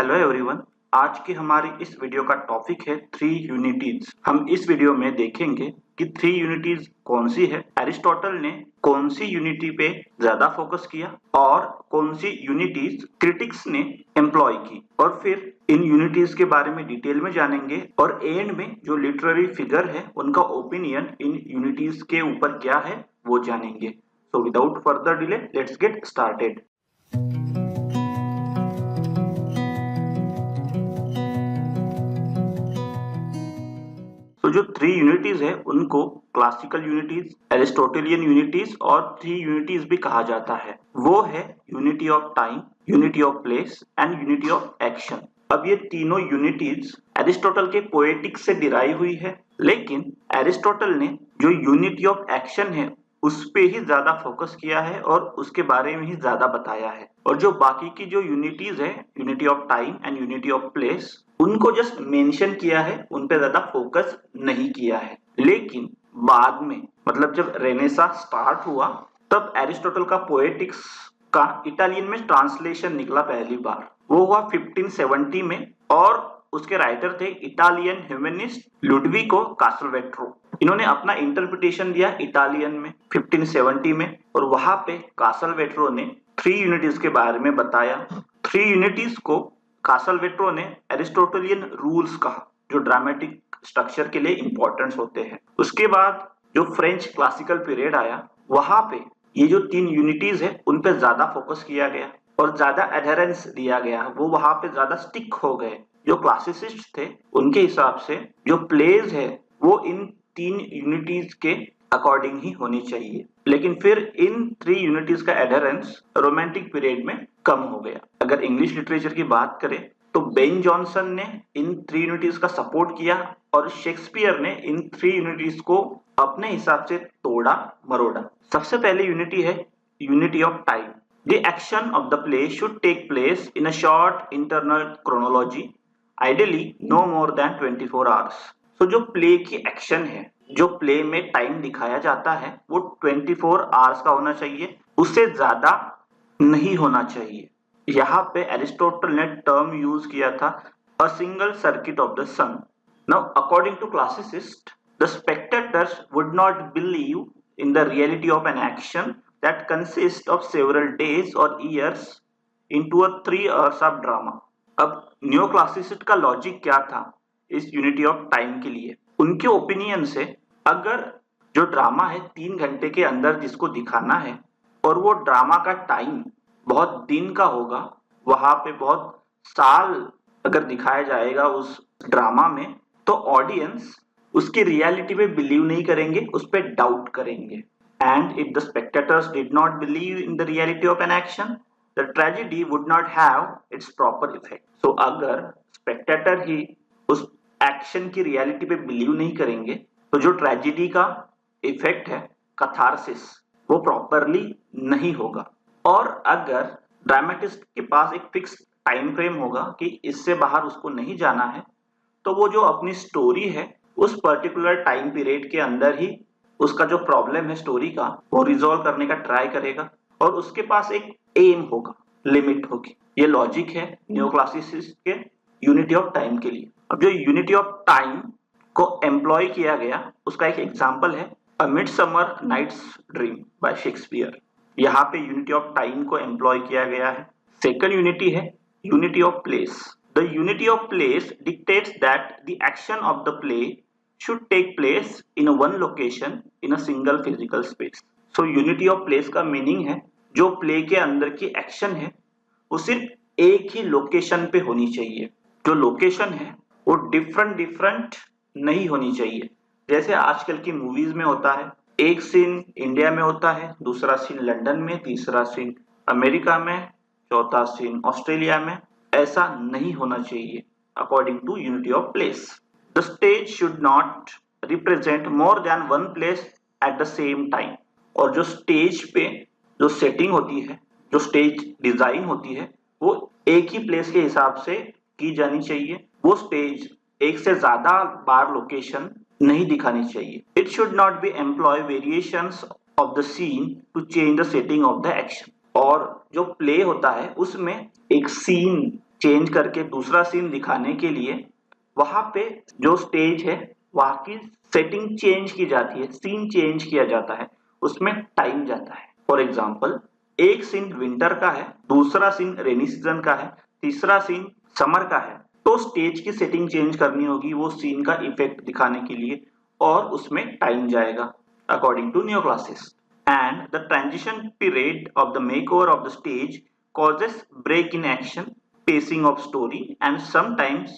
Hello everyone. आज की हमारी इस वीडियो का टॉपिक है थ्री यूनिटीज। हम इस वीडियो में देखेंगे कि थ्री यूनिटीज कौन सी है, एरिस्टोटल ने कौन सी यूनिटी पे ज्यादा फोकस किया और कौन सी यूनिटीज क्रिटिक्स ने एम्प्लॉय की, और फिर इन यूनिटीज के बारे में डिटेल में जानेंगे और एंड में जो लिटरेरी फिगर है उनका ओपिनियन इन यूनिटीज के ऊपर क्या है वो जानेंगे। So without further delay let's get started. तो जो थ्री यूनिटीज है उनको क्लासिकल यूनिटीज, एरिस्टोटेलियन यूनिटीज और थ्री यूनिटीज भी कहा जाता है। वो है unity of time, unity of place and unity of action. अब ये तीनों यूनिटीज एरिस्टोटल के पोएटिक्स से डिराइव हुई है, लेकिन एरिस्टोटल ने जो यूनिटी ऑफ एक्शन है उस पे ही ज्यादा फोकस किया है और उसके बारे में ही ज्यादा बताया है। और जो बाकी की जो यूनिटीज है, unity of time and unity of place, उनको जस्ट मेंशन किया है, उन पे ज्यादा फोकस नहीं किया है। लेकिन बाद में मतलब जब रेनेसा स्टार्ट हुआ तब एरिस्टोटल का पोएटिक्स का इटालियन में ट्रांसलेशन निकला पहली बार। वो हुआ 1570 में और उसके राइटर थे इटालियन ह्यूमनिस्ट लुडविको कासलवेट्रो। इन्होंने अपना इंटरप्रिटेशन दिया इटालियन में 1570 में, और वहां पे कासलवेट्रो ने थ्री यूनिटीज के बारे में बताया। थ्री यूनिटीज को कासलवेट्रो ने एरिस्टोटेलियन रूल्स कहा, जो ड्रामेटिक स्ट्रक्चर के लिए इंपॉर्टेंट होते हैं। उसके बाद जो फ्रेंच क्लासिकल पीरियड आया, वहां पे ये जो तीन यूनिटीज है उन पे ज्यादा फोकस किया गया और ज्यादा एडहेरेंस दिया गया। वो वहां पे ज्यादा स्टिक हो गए। जो क्लासिसिस्ट थे उनके हिसाब से जो प्लेज है वो इन तीन यूनिटीज के अकॉर्डिंग ही होनी चाहिए। लेकिन फिर इन थ्री यूनिटीज का एडहेरेंस रोमांटिक पीरियड में कम हो गया। अगर इंग्लिश लिटरेचर की बात करें तो बेन जॉनसन ने इन थ्री यूनिटीज का सपोर्ट किया और शेक्सपियर ने इन थ्री यूनिटीज को अपने हिसाब से तोड़ा मरोड़ा। सबसे पहले यूनिटी है unity of time. The action of the play should take place in a short internal chronology, ideally no more than 24 hours. So जो प्ले की एक्शन है, जो प्ले में टाइम दिखाया जाता है वो 24 आवर्स का होना चाहिए, उससे ज्यादा नहीं होना चाहिए। यहाँ पे एरिस्टोटल ने टर्म यूज किया था a single circuit of the sun. Now according to classicist, the spectators would not believe in the reality of an action that consists of several days or years into a 3 hours of drama. अब new classicist का logic क्या था इस unity of time के लिए? उनके opinion से अगर जो ड्रामा है 3 घंटे के अंदर जिसको दिखाना है और वो ड्रामा का टाइम बहुत दिन का होगा, वहां पे बहुत साल अगर दिखाया जाएगा उस ड्रामा में, तो ऑडियंस उसकी रियलिटी पे बिलीव नहीं करेंगे, उस पे डाउट करेंगे। And if the spectators did not believe in the reality of an action, the tragedy would not have its proper effect. So अगर स्पेक्टेटर ही उस एक्शन की रियलिटी पे बिलीव नहीं करेंगे तो जो ट्रेजेडी का इफेक्ट है, कथारसिस, वो प्रॉपरली नहीं होगा। और अगर ड्रामेटिस्ट के पास एक फिक्स टाइम फ्रेम होगा कि इससे बाहर उसको नहीं जाना है, तो वो जो अपनी स्टोरी है उस पर्टिकुलर टाइम पीरियड के अंदर ही उसका जो प्रॉब्लम है स्टोरी का वो रिजॉल्व करने का ट्राई करेगा, और उसके पास एक एम होगा, लिमिट होगी। ये लॉजिक है न्यू क्लासिसिस्ट के यूनिटी ऑफ टाइम के लिए। अब जो यूनिटी ऑफ टाइम को एम्प्लॉय किया गया उसका एक एग्जांपल है a Midsummer Night's Dream by Shakespeare. यहाँ पे यूनिटी ऑफ टाइम को एम्प्लॉय किया गया है। सेकंड यूनिटी है unity of place. The unity of place dictates that the action of the play should take place in a one location in a single physical space. So unity of place का meaning है जो play के अंदर की action है वो सिर्फ एक ही लोकेशन पे होनी चाहिए। जो लोकेशन है वो डिफरेंट नहीं होनी चाहिए। जैसे आजकल की मूवीज में होता है, एक सीन इंडिया में होता है, दूसरा सीन लंदन में, तीसरा सीन अमेरिका में, चौथा सीन ऑस्ट्रेलिया में। ऐसा नहीं होना चाहिए according to unity of place. The stage should not represent more than one place at the same time. और जो स्टेज पे जो सेटिंग होती है, जो स्टेज डिजाइन होती है, वो एक ही प्लेस के हिसाब से की जानी चाहिए। वो स्टेज एक से ज्यादा बार लोकेशन नहीं दिखानी चाहिए। It should not be employ variations of the scene to change the setting of the action. और जो प्ले होता है उसमें एक सीन चेंज करके दूसरा सीन दिखाने के लिए वहां पे जो स्टेज है वहां की सेटिंग चेंज की जाती है, सीन चेंज किया जाता है, उसमें टाइम जाता है। फॉर एग्जाम्पल, एक सीन विंटर का है, दूसरा सीन रेनी सीजन का है, तीसरा सीन समर का है, तो स्टेज की सेटिंग चेंज करनी होगी वो सीन का इफेक्ट दिखाने के लिए, और उसमें टाइम जाएगा according to neoclassics. And the transition period of the makeover of the stage causes break in action, pacing of story and sometimes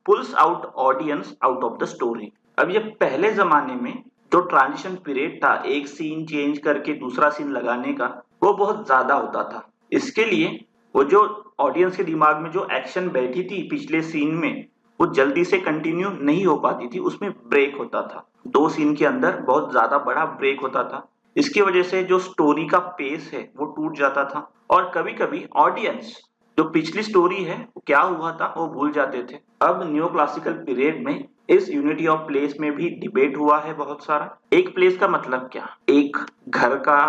pulls out audience out of the story। अब ये पहले जमाने में जो ट्रांजिशन पीरियड था एक scene change करके दूसरा सीन लगाने का, वो बहुत ज्यादा होता था। इसके लिए वो जो ऑडियंस के दिमाग में जो एक्शन बैठी थी पिछले सीन में वो जल्दी से कंटिन्यू नहीं हो पाती थी, उसमें ब्रेक होता था। दो सीन के अंदर बहुत ज्यादा बड़ा ब्रेक होता था। इसकी वजह से जो स्टोरी का पेस है वो टूट जाता था, और कभी कभी ऑडियंस जो पिछली स्टोरी है वो क्या हुआ था वो भूल जाते थे। अब न्यू क्लासिकल पीरियड में इस यूनिटी ऑफ प्लेस में भी डिबेट हुआ है बहुत सारा। एक प्लेस का मतलब क्या, एक घर का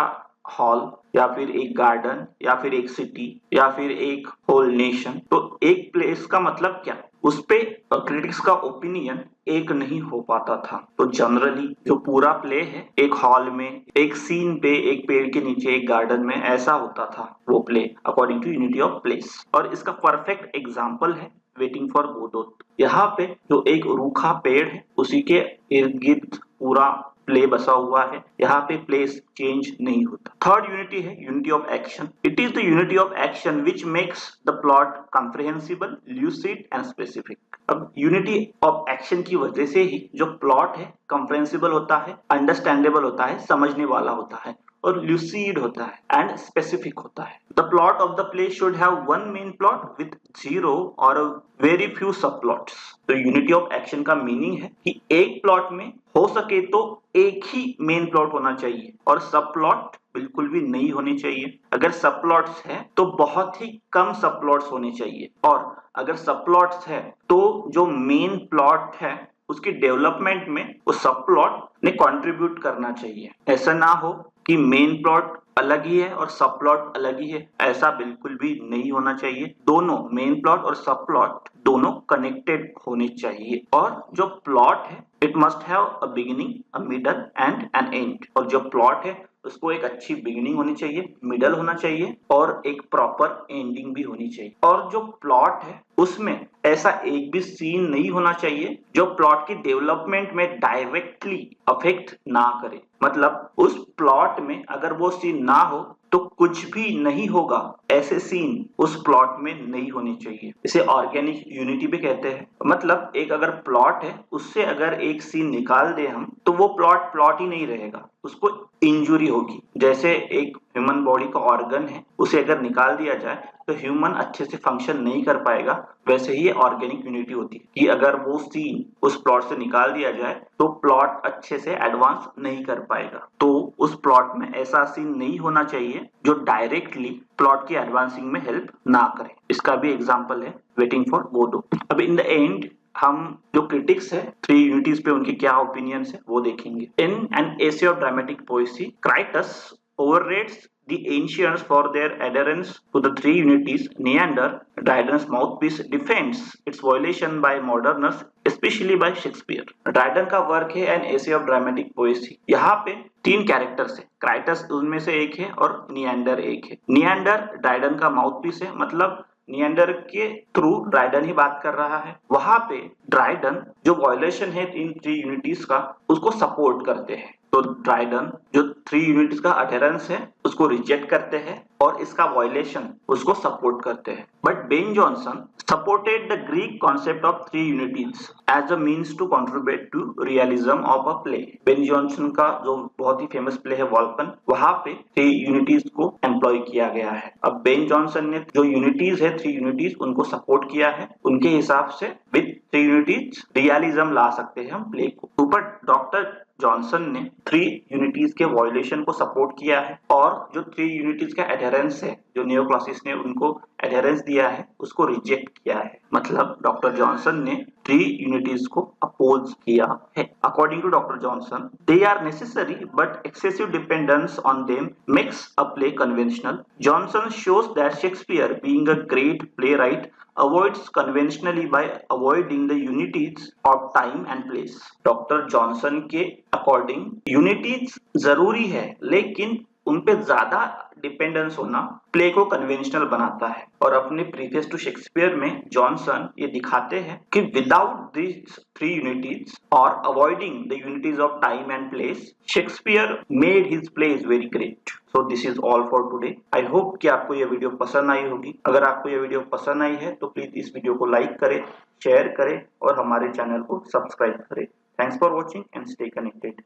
हॉल या फिर एक गार्डन या फिर एक सिटी या फिर एक होल नेशन, तो एक प्लेस का मतलब क्या, उस पे क्रिटिक्स का ओपिनियन एक नहीं हो पाता था। तो जनरली जो पूरा प्ले है एक हॉल में, एक सीन पे, एक पेड़ के नीचे, एक गार्डन में, ऐसा होता था वो play according to unity of place. और इसका परफेक्ट एग्जाम्पल है वेटिंग फॉर गोडोट। यहाँ पे जो एक रूखा पेड़ है उसी के इर्द गिर्द पूरा प्ले बसा हुआ है, यहाँ पे प्लेस चेंज नहीं होता। थर्ड यूनिटी है unity of action. It is the unity of action which makes the plot comprehensible, lucid and specific. अब यूनिटी ऑफ एक्शन की वजह से ही जो प्लॉट है कंप्रिहेंसिबल होता है, अंडरस्टैंडेबल होता है, समझने वाला होता है, और ल्यूसिड होता है एंड स्पेसिफिक होता है। The plot of the play should have one main plot with zero और वेरी फ्यू सब प्लॉट्स। तो यूनिटी ऑफ एक्शन का मीनिंग है कि एक प्लॉट में हो सके तो एक ही मेन प्लॉट होना चाहिए और सब प्लॉट बिल्कुल भी नहीं होने चाहिए। अगर सब प्लॉट्स है तो बहुत ही कम सब प्लॉट्स होने चाहिए, और अगर सब प्लॉट्स है तो जो मेन प्लॉट है उसकी डेवलपमेंट में वो सब प्लॉट ने कंट्रीब्यूट करना चाहिए। ऐसा ना हो कि मेन प्लॉट अलग ही है और सब प्लॉट अलग ही है, ऐसा बिल्कुल भी नहीं होना चाहिए। दोनों मेन प्लॉट और सब प्लॉट दोनों कनेक्टेड होने चाहिए, और जो प्लॉट है it must have a beginning, a middle and an end. और जो प्लॉट है उसको एक अच्छी बिगिनिंग होनी चाहिए, मिडल होना चाहिए और एक प्रॉपर एंडिंग भी होनी चाहिए। और जो प्लॉट है उसमें ऐसा एक भी सीन नहीं होना चाहिए जो प्लॉट की डेवलपमेंट में डायरेक्टली अफेक्ट ना करे। मतलब उस प्लॉट में अगर वो सीन ना हो तो कुछ भी नहीं होगा, ऐसे सीन उस प्लॉट में नहीं होने चाहिए। इसे ऑर्गेनिक यूनिटी भी कहते हैं। मतलब एक अगर प्लॉट है उससे अगर एक सीन निकाल दे हम तो वो प्लॉट ही नहीं रहेगा, उसको इंजुरी होगी। जैसे एक ह्यूमन बॉडी का ऑर्गन है, उसे अगर निकाल दिया जाए तो ह्यूमन अच्छे से फंक्शन नहीं कर पाएगा, वैसे ही ऑर्गेनिक यूनिटी होती है कि अगर वो सीन उस प्लॉट से निकाल दिया जाए तो प्लॉट अच्छे से एडवांस नहीं कर पाएगा। तो उस प्लॉट में ऐसा सीन नहीं होना चाहिए जो डायरेक्टली प्लॉट की एडवांसिंग में हेल्प ना करे। इसका भी एग्जांपल है वेटिंग फॉर गोडो। अब इन द एंड हम जो क्रिटिक्स है थ्री यूनिटीज पे उनके क्या ओपिनियंस है वो देखेंगे। In an essay of dramatic poesy, Crites overrates the ancients for their adherence to the three unities. Neander, Dryden's mouthpiece, defends its violation by moderners, especially by Shakespeare. Dryden का work है N essay of dramatic Poaceae. यहाँ पे तीन characters है, क्राइटस उनमें से एक है और नियंडर एक है। नियंडर ड्राइडन का माउथपीस है, मतलब नियंडर के थ्रू ड्राइडन ही बात कर रहा है। वहां पे ड्राइडन जो वायलेशन है इन थ्री यूनिटीज का उसको सपोर्ट करते हैं। तो ड्राइडन जो थ्री यूनिट्स का अडेरेंस है उसको रिजेक्ट करते हैं और इसका वायलेशन उसको सपोर्ट करते हैं। But Ben Jonson supported the Greek concept of three unities as a means to contribute to realism of a play. Ben Jonson का जो बहुत ही फेमस प्ले है वॉल्कन, वहां पे थ्री यूनिटीज को एम्प्लॉय किया गया है। अब बेन जॉनसन ने जो यूनिटीज है थ्री यूनिटीज उनको सपोर्ट किया है, उनके हिसाब से विद थ्री यूनिटीज रियलिज्म ला सकते हैं हम प्ले को। ऊपर डॉक्टर जॉनसन ने थ्री यूनिटीज के वायलेशन को सपोर्ट किया है और जो थ्री यूनिटीज का एडहेरेंस है, जो नियोक्लासिस ने उनको एडहेरेंस दिया है, उसको रिजेक्ट किया है। मतलब डॉक्टर जॉनसन ने थ्री यूनिटीज को अपोज किया है। According to doctor Johnson, they are necessary but excessive dependence on them makes a play conventional. Johnson shows that Shakespeare, being a great playwright, avoids conventionally by avoiding the unities of time and place. Doctor Johnson के according unities जरूरी है, लेकिन उन पे ज्यादा dependence होना play को conventional बनाता है। और अपने प्रीफेस टू शेक्सपियर में जॉनसन ये दिखाते हैं कि विदाउट दिस थ्री यूनिटीज और avoiding the unities of time and place, Shakespeare made his place very great. So this is all for today. I hope कि आपको यह वीडियो पसंद आई होगी। अगर आपको यह वीडियो पसंद आई है तो प्लीज इस वीडियो को लाइक करें, शेयर करें और हमारे चैनल को सब्सक्राइब करें। Thanks for watching and stay connected.